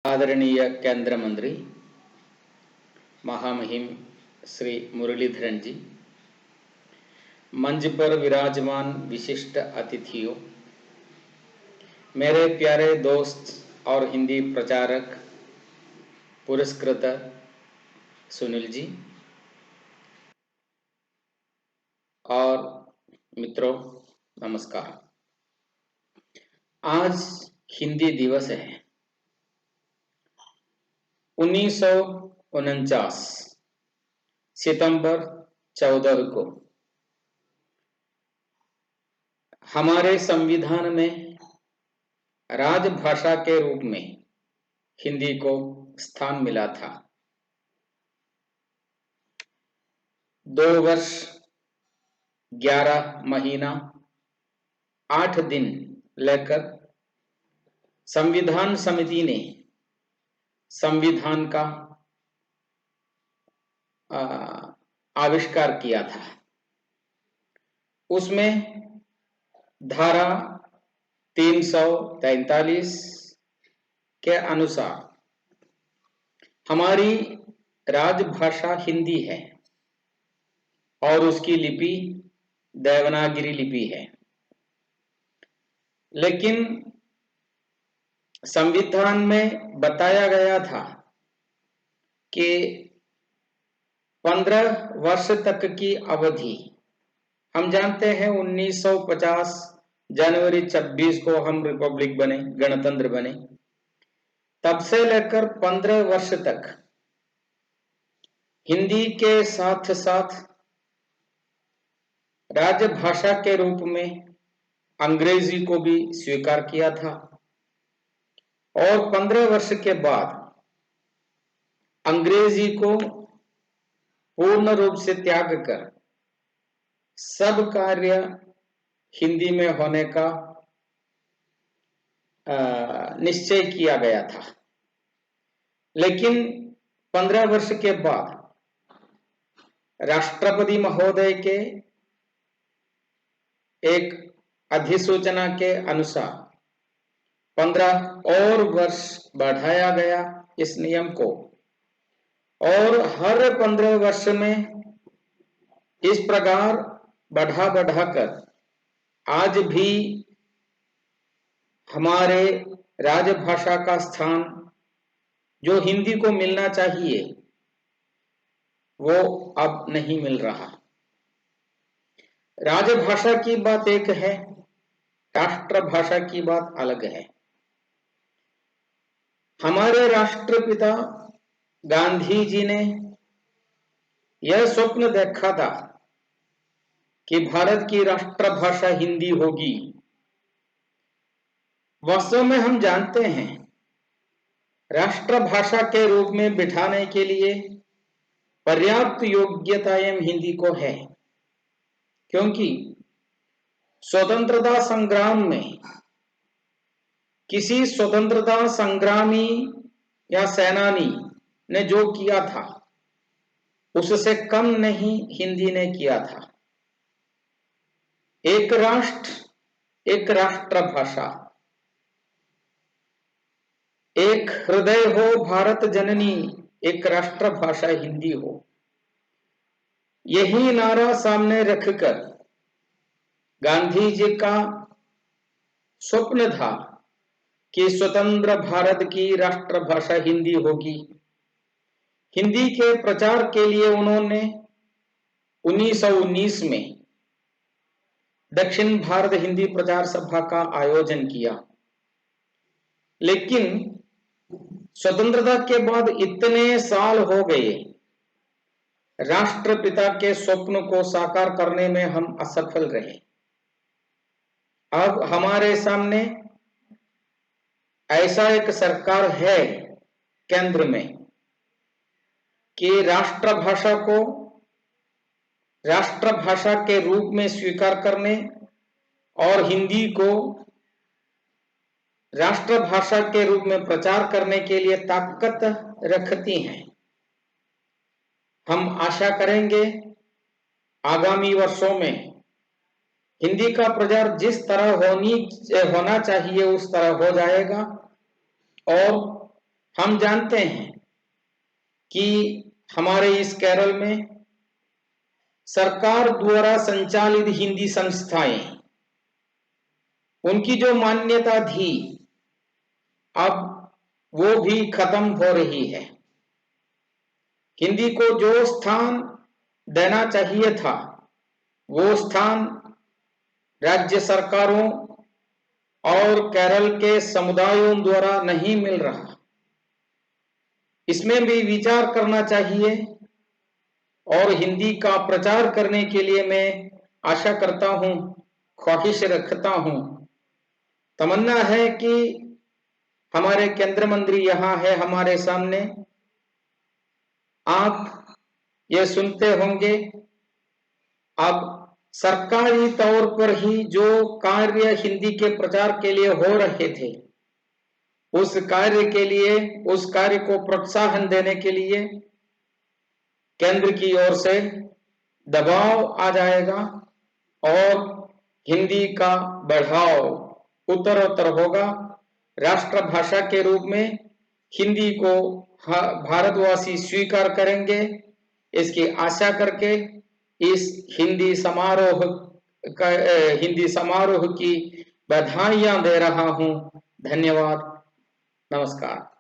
आदरणीय केंद्र मंत्री महामहिम श्री मुरलीधरन जी, मंच पर विराजमान विशिष्ट अतिथियों, मेरे प्यारे दोस्त और हिंदी प्रचारक पुरस्कृत सुनील जी और मित्रों, नमस्कार। आज हिंदी दिवस है। 1949 सितंबर 14 को हमारे संविधान में राजभाषा के रूप में हिंदी को स्थान मिला था। 2 वर्ष 11 महीना 8 दिन लेकर संविधान समिति ने संविधान का आविष्कार किया था। उसमें धारा 343 के अनुसार हमारी राजभाषा हिंदी है और उसकी लिपि देवनागरी लिपि है। लेकिन संविधान में बताया गया था कि 15 वर्ष तक की अवधि, हम जानते हैं 1950 जनवरी 26 को हम रिपब्लिक बने, गणतंत्र बने, तब से लेकर 15 वर्ष तक हिंदी के साथ साथ राजभाषा के रूप में अंग्रेजी को भी स्वीकार किया था और 15 वर्ष के बाद अंग्रेजी को पूर्ण रूप से त्याग कर सब कार्य हिंदी में होने का निश्चय किया गया था। लेकिन 15 वर्ष के बाद राष्ट्रपति महोदय के एक अधिसूचना के अनुसार 15 और वर्ष बढ़ाया गया इस नियम को, और हर 15 वर्ष में इस प्रकार बढ़ाकर आज भी हमारे राजभाषा का स्थान जो हिंदी को मिलना चाहिए वो अब नहीं मिल रहा। राजभाषा की बात एक है, राष्ट्रभाषा की बात अलग है। हमारे राष्ट्रपिता गांधी जी ने यह स्वप्न देखा था कि भारत की राष्ट्रभाषा हिंदी होगी। वास्तव में हम जानते हैं राष्ट्रभाषा के रूप में बिठाने के लिए पर्याप्त योग्यताएं हिंदी को है, क्योंकि स्वतंत्रता संग्राम में किसी स्वतंत्रता संग्रामी या सेनानी ने जो किया था उससे कम नहीं हिंदी ने किया था। एक राष्ट्र एक राष्ट्रभाषा, एक हृदय हो भारत जननी, एक राष्ट्रभाषा हिंदी हो, यही नारा सामने रखकर गांधी जी का स्वप्न था कि स्वतंत्र भारत की राष्ट्रभाषा हिंदी होगी। हिंदी के प्रचार के लिए उन्होंने 1919 में दक्षिण भारत हिंदी प्रचार सभा का आयोजन किया। लेकिन स्वतंत्रता के बाद इतने साल हो गए, राष्ट्रपिता के स्वप्न को साकार करने में हम असफल रहे। अब हमारे सामने ऐसा एक सरकार है केंद्र में कि राष्ट्रभाषा को राष्ट्रभाषा के रूप में स्वीकार करने और हिंदी को राष्ट्रभाषा के रूप में प्रचार करने के लिए ताकत रखती हैं। हम आशा करेंगे आगामी वर्षों में हिंदी का प्रचार जिस तरह होना चाहिए उस तरह हो जाएगा और हम जानते हैं कि हमारे इस केरल में सरकार द्वारा संचालित हिंदी संस्थाएं, उनकी जो मान्यता थी अब वो भी खत्म हो रही है। हिंदी को जो स्थान देना चाहिए था वो स्थान राज्य सरकारों और केरल के समुदायों द्वारा नहीं मिल रहा। इसमें भी विचार करना चाहिए और हिंदी का प्रचार करने के लिए मैं आशा करता हूं, ख्वाहिश रखता हूं, तमन्ना है कि हमारे केंद्र मंत्री यहाँ है हमारे सामने, आप ये सुनते होंगे। अब सरकारी तौर पर ही जो कार्य हिंदी के प्रचार के लिए हो रहे थे उस कार्य के लिए, उस कार्य को प्रोत्साहन देने के लिए केंद्र की ओर से दबाव आ जाएगा और हिंदी का बढ़ाव उत्तरोत्तर होगा। राष्ट्रभाषा के रूप में हिंदी को भारतवासी स्वीकार करेंगे, इसकी आशा करके इस हिंदी समारोह की बधाइयां दे रहा हूं। धन्यवाद, नमस्कार।